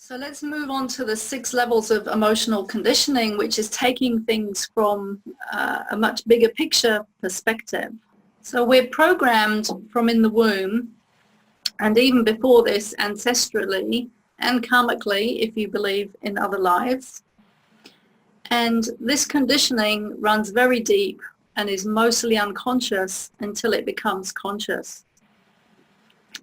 So let's move on to the 6 levels of emotional conditioning, which is taking things from a much bigger picture perspective. So we're programmed from in the womb, and even before this, ancestrally and karmically, if you believe in other lives. And this conditioning runs very deep and is mostly unconscious until it becomes conscious.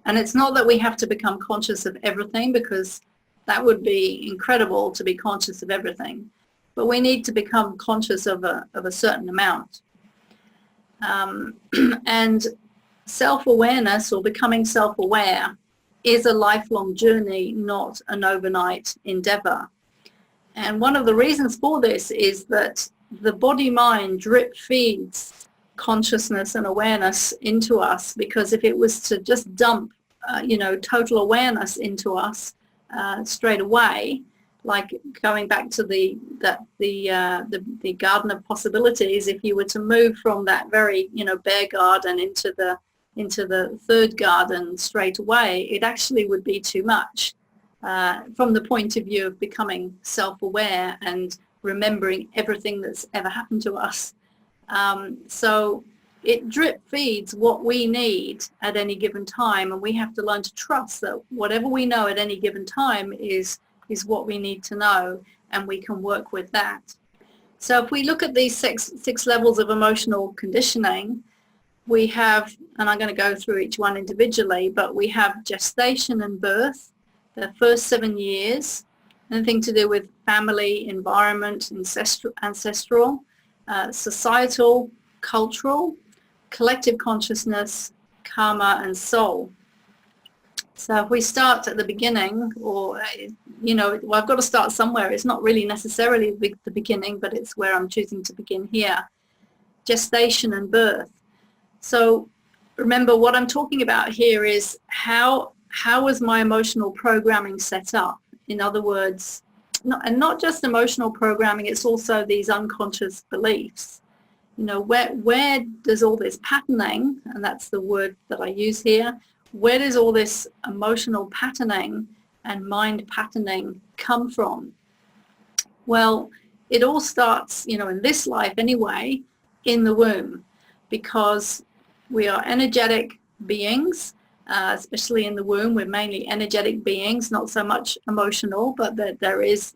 And it's not that we have to become conscious of everything, because that would be incredible to be conscious of everything. But we need to become conscious of a certain amount. And self-awareness, or becoming self-aware, is a lifelong journey, not an overnight endeavor. And one of the reasons for this is that the body-mind drip feeds consciousness and awareness into us, because if it was to just dump, total awareness into us straight away, like going back to the garden of possibilities, if you were to move from that very bare garden into the third garden straight away, it actually would be too much from the point of view of becoming self-aware and remembering everything that's ever happened to us. So it drip feeds what we need at any given time, and we have to learn to trust that whatever we know at any given time is what we need to know, and we can work with that. So if we look at these six levels of emotional conditioning, we have, and I'm going to go through each one individually, but we have gestation and birth, the first 7 years, anything to do with family, environment, ancestral, societal, cultural, collective consciousness, karma, and soul. So if we start at the beginning, or, I've got to start somewhere. It's not really necessarily the beginning, but it's where I'm choosing to begin here. Gestation and birth. So remember, what I'm talking about here is how was my emotional programming set up? In other words, not just emotional programming, it's also these unconscious beliefs. Where does all this patterning, and that's the word that I use here, where does all this emotional patterning and mind patterning come from? Well, it all starts, in this life anyway, in the womb, because we are energetic beings, especially in the womb. We're mainly energetic beings, not so much emotional, but there is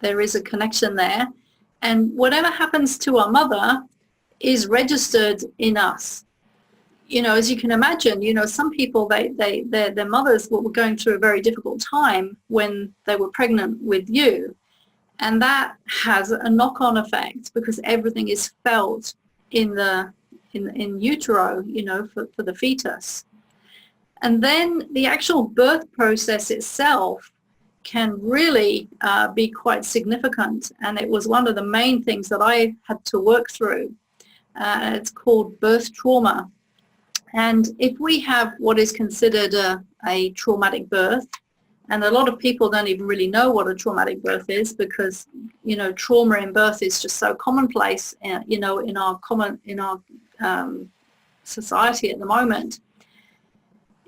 a connection there. And whatever happens to our mother is registered in us. As you can imagine, some people, their mothers were going through a very difficult time when they were pregnant with you. And that has a knock-on effect, because everything is felt in utero, for the fetus. And then the actual birth process itself can really be quite significant. And it was one of the main things that I had to work through. It's called birth trauma. And if we have what is considered a traumatic birth, and a lot of people don't even really know what a traumatic birth is, because trauma in birth is just so commonplace in our society at the moment.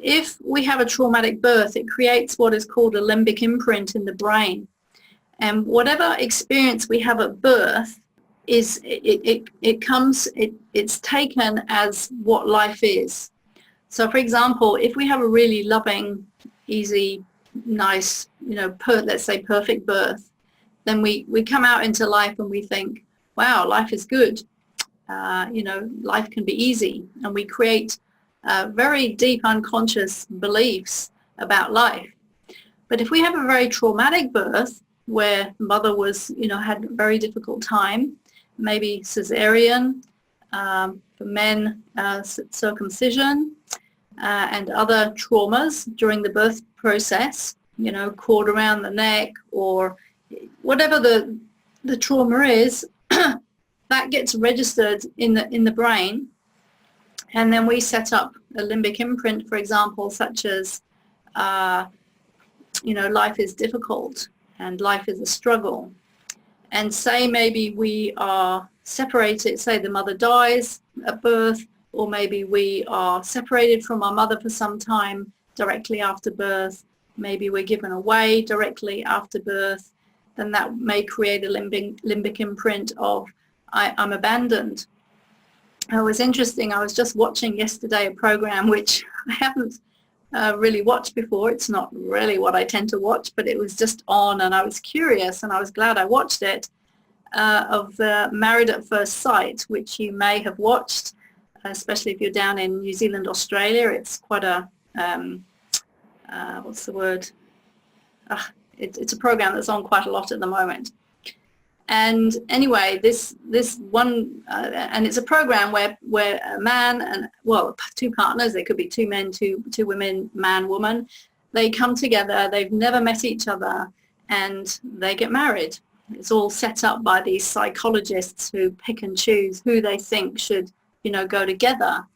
If we have a traumatic birth, it creates what is called a limbic imprint in the brain, and whatever experience we have at birth is it's taken as what life is. So for example, if we have a really loving, easy, nice, let's say perfect birth, then we come out into life and we think, wow, life is good. Life can be easy, and we create very deep unconscious beliefs about life. But if we have a very traumatic birth, where mother was, had a very difficult time, maybe cesarean, for men, circumcision, and other traumas during the birth process, cord around the neck, or whatever the trauma is, that gets registered in the brain. And then we set up a limbic imprint, for example, such as, life is difficult and life is a struggle. And say maybe we are separated, say the mother dies at birth, or maybe we are separated from our mother for some time directly after birth, maybe we're given away directly after birth, then that may create a limbic imprint of I'm abandoned. It was interesting. I was just watching yesterday a program which I haven't really watched before. It's not really what I tend to watch, but it was just on, and I was curious, and I was glad I watched it, of Married at First Sight, which you may have watched, especially if you're down in New Zealand, Australia. It's quite a, what's the word? It's a program that's on quite a lot at the moment. And anyway, this one, and it's a program where a man and, well, two partners, they could be two men, two women, man, woman, they come together, they've never met each other, and they get married. It's all set up by these psychologists who pick and choose who they think should, go together.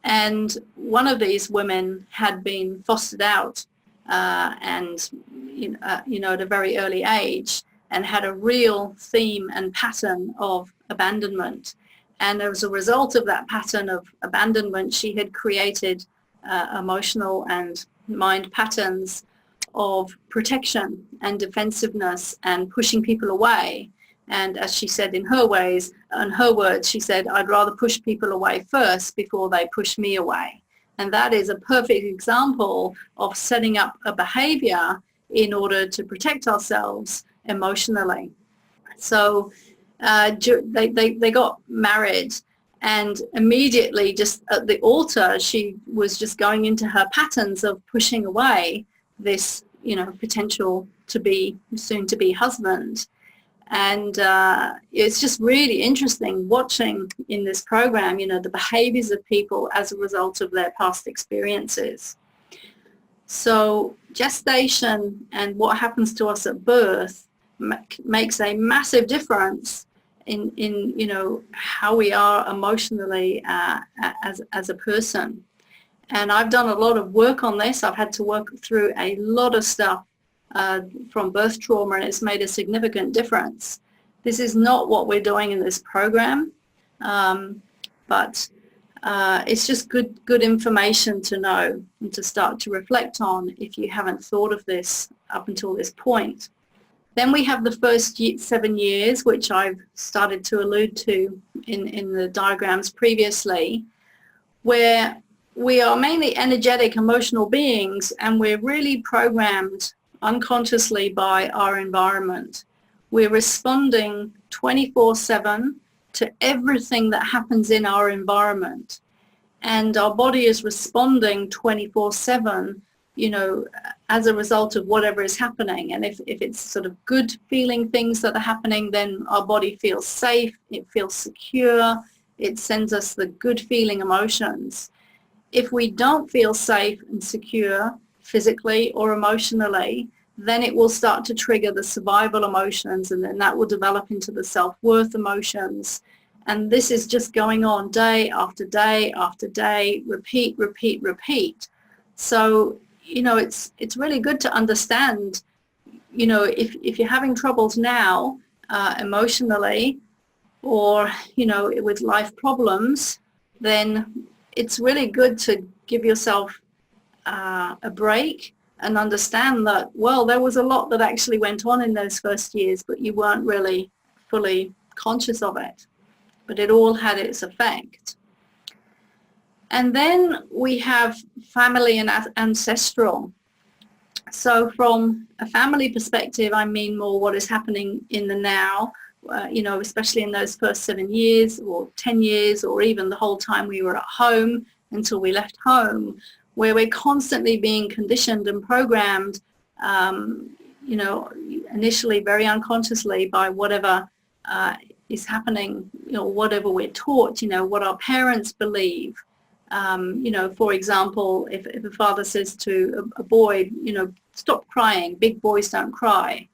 And one of these women had been fostered out, and, at a very early age, and had a real theme and pattern of abandonment. And as a result of that pattern of abandonment, she had created emotional and mind patterns of protection and defensiveness and pushing people away. And as she said in her words, she said, I'd rather push people away first before they push me away. And that is a perfect example of setting up a behavior in order to protect ourselves emotionally. So they got married, and immediately just at the altar she was just going into her patterns of pushing away this potential to be soon to be husband. And it's just really interesting watching in this program the behaviors of people as a result of their past experiences. So gestation and what happens to us at birth makes a massive difference in how we are emotionally as a person. And I've done a lot of work on this. I've had to work through a lot of stuff from birth trauma, and it's made a significant difference. This is not what we're doing in this program, but it's just good information to know and to start to reflect on if you haven't thought of this up until this point. Then we have the first 7 years, which I've started to allude to in the diagrams previously, where we are mainly energetic, emotional beings, and we're really programmed unconsciously by our environment. We're responding 24/7 to everything that happens in our environment. And our body is responding 24/7 as a result of whatever is happening. And if it's sort of good feeling things that are happening, then our body feels safe, it feels secure, it sends us the good feeling emotions. If we don't feel safe and secure physically or emotionally, then it will start to trigger the survival emotions, and then that will develop into the self-worth emotions. And this is just going on day after day after day, repeat, repeat, repeat. So it's really good to understand, if you're having troubles now emotionally, or, with life problems, then it's really good to give yourself a break and understand that, well, there was a lot that actually went on in those first years, but you weren't really fully conscious of it. But it all had its effect. And then we have family and ancestral. So from a family perspective, I mean more what is happening in the now, especially in those first 7 years or 10 years, or even the whole time we were at home until we left home, where we're constantly being conditioned and programmed, initially very unconsciously by whatever is happening, whatever we're taught, what our parents believe. For example, if a father says to a boy, stop crying, big boys don't cry.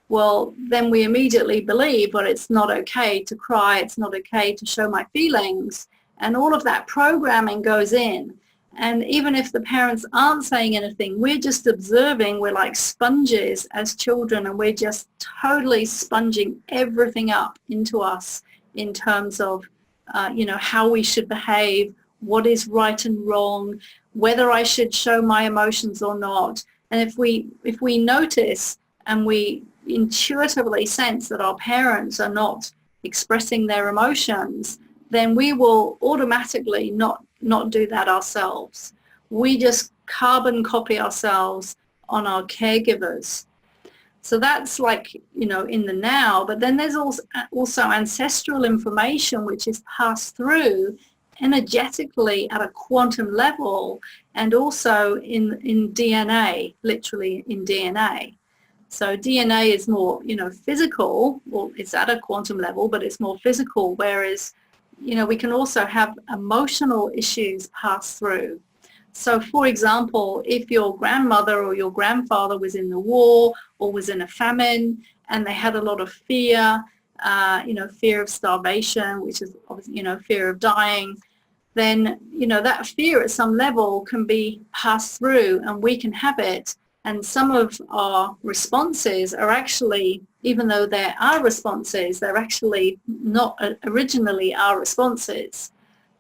Well, then we immediately believe, well, it's not okay to cry, it's not okay to show my feelings. And all of that programming goes in. And even if the parents aren't saying anything, we're just observing, we're like sponges as children, and we're just totally sponging everything up into us in terms of, how we should behave, what is right and wrong, whether I should show my emotions or not. And if we notice and we intuitively sense that our parents are not expressing their emotions, then we will automatically not do that ourselves. We just carbon copy ourselves on our caregivers. So that's like, you know, in the now, but then there's also ancestral information which is passed through energetically at a quantum level, and also in DNA, literally in DNA. So DNA is more, you know, physical, well, it's at a quantum level, but it's more physical, whereas, you know, we can also have emotional issues pass through. So, for example, if your grandmother or your grandfather was in the war or was in a famine and they had a lot of fear, you know, fear of starvation, which is, you know, fear of dying, then, you know, that fear at some level can be passed through and we can have it. And some of our responses are actually, even though they're our responses, they're actually not originally our responses.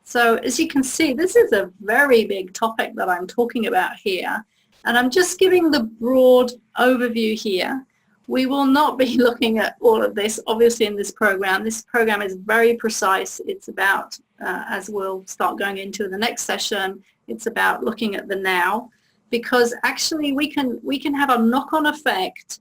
So as you can see, this is a very big topic that I'm talking about here. And I'm just giving the broad overview here. We will not be looking at all of this, obviously, in this program. This program is very precise. It's about, as we'll start going into the next session, it's about looking at the now, because actually we can have a knock-on effect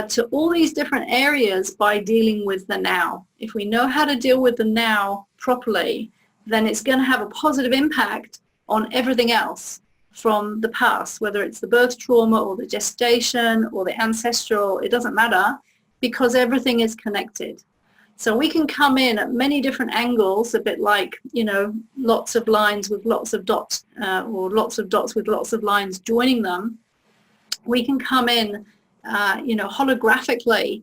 to all these different areas by dealing with the now. If we know how to deal with the now properly, then it's going to have a positive impact on everything else from the past, whether it's the birth trauma or the gestation or the ancestral, it doesn't matter, because everything is connected. So we can come in at many different angles, a bit like, you know, lots of lines with lots of dots, or lots of dots with lots of lines joining them. We can come in, you know, holographically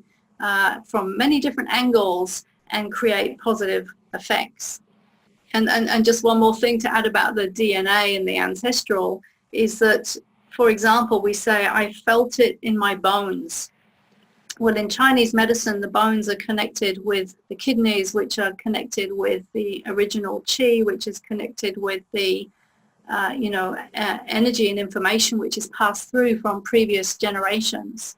from many different angles and create positive effects. And just one more thing to add about the DNA and the ancestral is that, for example, we say, I felt it in my bones. Well, in Chinese medicine, the bones are connected with the kidneys, which are connected with the original qi, which is connected with the, you know, energy and information which is passed through from previous generations.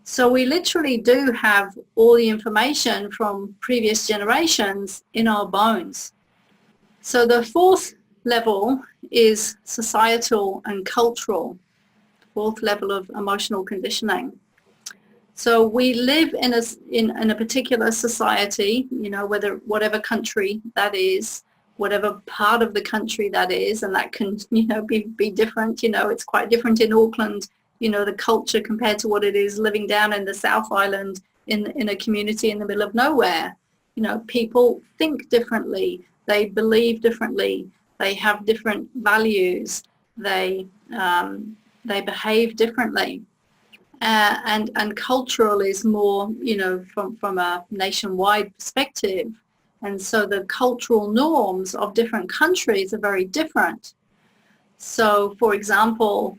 So we literally do have all the information from previous generations in our bones. So the fourth level is societal and cultural, fourth level of emotional conditioning. So we live in a particular society, you know, whatever country that is, whatever part of the country that is, and that can, you know, be different. You know, it's quite different in Auckland, you know, the culture compared to what it is living down in the South Island in a community in the middle of nowhere. You know, people think differently. They believe differently. They have different values. They behave differently, and cultural is more, you know, from a nationwide perspective. And so the cultural norms of different countries are very different. So, for example,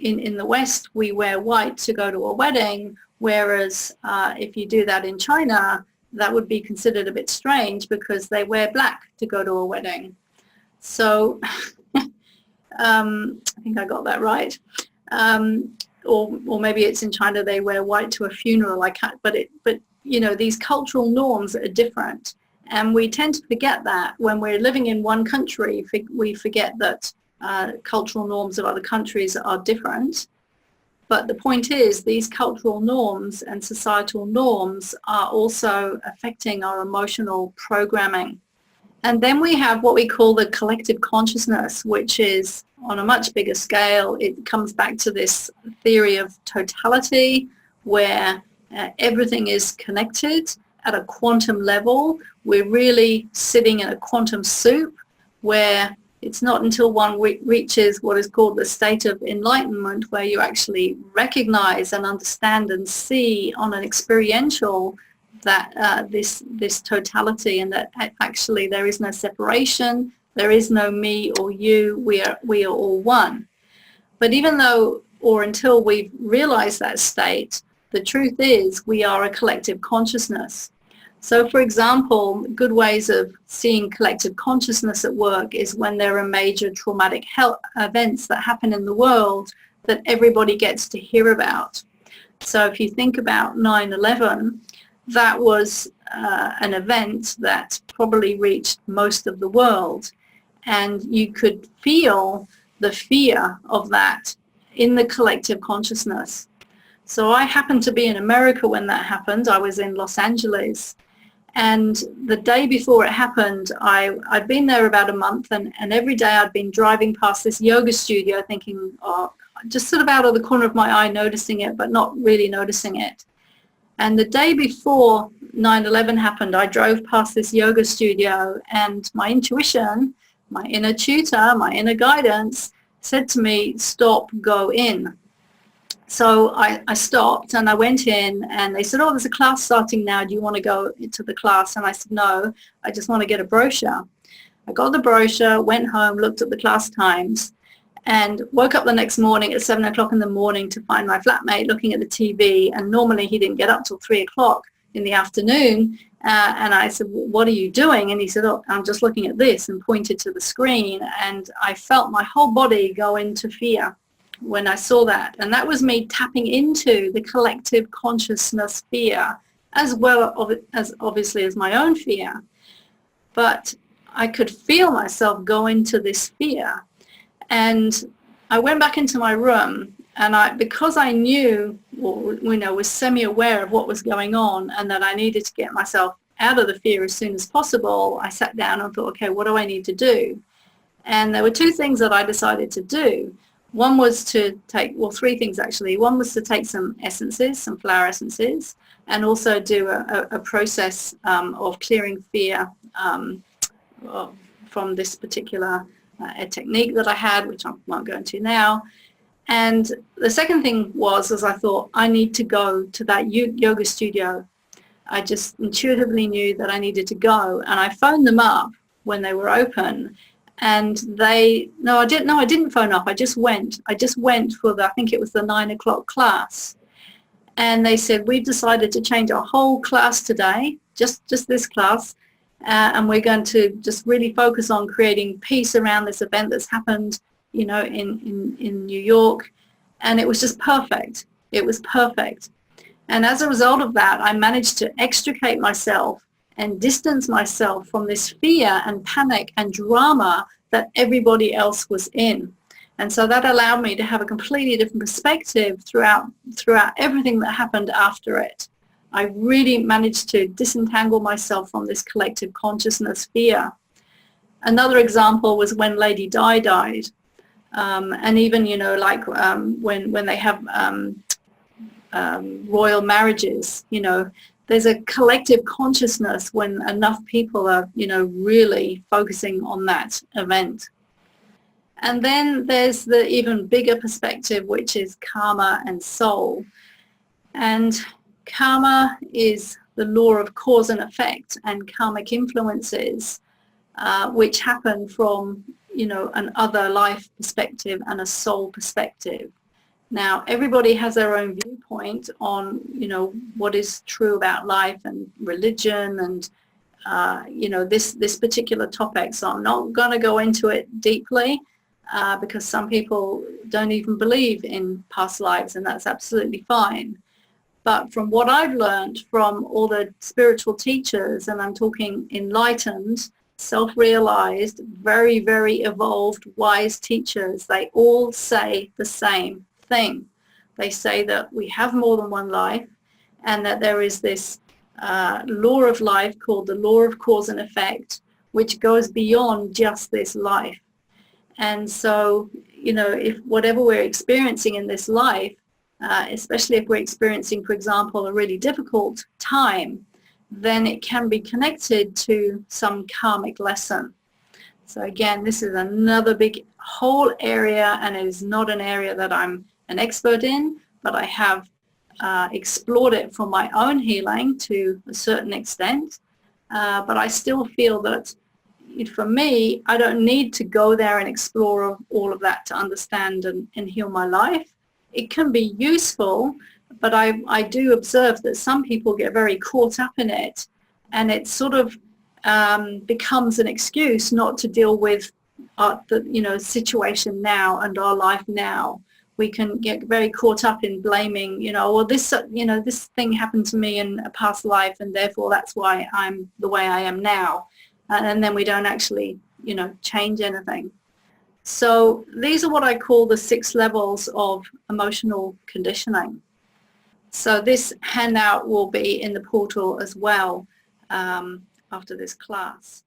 in the West, we wear white to go to a wedding, whereas if you do that in China, that would be considered a bit strange because they wear black to go to a wedding. So I think I got that right. Or maybe it's in China they wear white to a funeral. But you know, these cultural norms are different, and we tend to forget that when we're living in one country. We forget that cultural norms of other countries are different. But the point is, these cultural norms and societal norms are also affecting our emotional programming. And then we have what we call the collective consciousness, which is on a much bigger scale. It comes back to this theory of totality, where everything is connected at a quantum level. We're really sitting in a quantum soup where it's not until one reaches what is called the state of enlightenment, where you actually recognize and understand and see on an experiential that this totality, and that actually there is no separation, there is no me or you, we are all one. But even though, or until we've realized that state, the truth is we are a collective consciousness. So, for example, good ways of seeing collective consciousness at work is when there are major traumatic health events that happen in the world, that everybody gets to hear about. So if you think about 9/11, that was an event that probably reached most of the world, and you could feel the fear of that in the collective consciousness. So I happened to be in America when that happened. I was in Los Angeles, and the day before it happened, I'd been there about a month, and every day I'd been driving past this yoga studio thinking, oh, just sort of out of the corner of my eye noticing it, but not really noticing it. And the day before 9/11 happened, I drove past this yoga studio, and my intuition, my inner tutor, my inner guidance said to me, stop, go in. So I stopped and I went in, and they said, oh, there's a class starting now. Do you want to go to the class? And I said, no, I just want to get a brochure. I got the brochure, went home, looked at the class times, and woke up the next morning at 7 o'clock in the morning to find my flatmate looking at the TV. And normally he didn't get up till 3 o'clock in the afternoon. And I said, what are you doing? And he said, oh, I'm just looking at this, and pointed to the screen. And I felt my whole body go into fear when I saw that. And that was me tapping into the collective consciousness fear, as well as obviously as my own fear. But I could feel myself go into this fear. And I went back into my room, and because I knew, or, was semi-aware of what was going on, and that I needed to get myself out of the fear as soon as possible, I sat down and thought, okay, what do I need to do? And there were two things that I decided to do. One was to take, well, three things actually. One was to take some essences, some flower essences, and also do a process of clearing fear from this particular a technique that I had, which I won't go into now. And the second thing was, as I thought, I need to go to that yoga studio. I just intuitively knew that I needed to go, and I phoned them up when they were open. And I didn't phone up. I just went for I think it was the 9 o'clock class. And they said, we've decided to change our whole class today, just this class. And we're going to just really focus on creating peace around this event that's happened, in New York. And it was just perfect. It was perfect. And as a result of that, I managed to extricate myself and distance myself from this fear and panic and drama that everybody else was in. And so that allowed me to have a completely different perspective throughout everything that happened after it. I really managed to disentangle myself from this collective consciousness fear. Another example was when Lady Di died. And even, when they have royal marriages, there's a collective consciousness when enough people are, really focusing on that event. And then there's the even bigger perspective, which is karma and soul. And karma is the law of cause and effect, and karmic influences, which happen from, an other life perspective and a soul perspective. Now, everybody has their own viewpoint on, what is true about life and religion and, this particular topic. So I'm not going to go into it deeply because some people don't even believe in past lives, and that's absolutely fine. But from what I've learned from all the spiritual teachers, and I'm talking enlightened, self-realized, very, very evolved, wise teachers, they all say the same thing. They say that we have more than one life, and that there is this law of life called the law of cause and effect, which goes beyond just this life. And so, if whatever we're experiencing in this life, especially if we're experiencing, for example, a really difficult time, then it can be connected to some karmic lesson. So again, this is another big whole area, and it is not an area that I'm an expert in, but I have explored it for my own healing to a certain extent. But I still feel that for me, I don't need to go there and explore all of that to understand and heal my life. It can be useful, but I do observe that some people get very caught up in it, and it sort of becomes an excuse not to deal with the situation now and our life now, we can get very caught up in blaming, well, this, this thing happened to me in a past life, and therefore that's why I'm the way I am now. And then we don't actually, change anything. So these are what I call the 6 levels of emotional conditioning. So this handout will be in the portal as well after this class.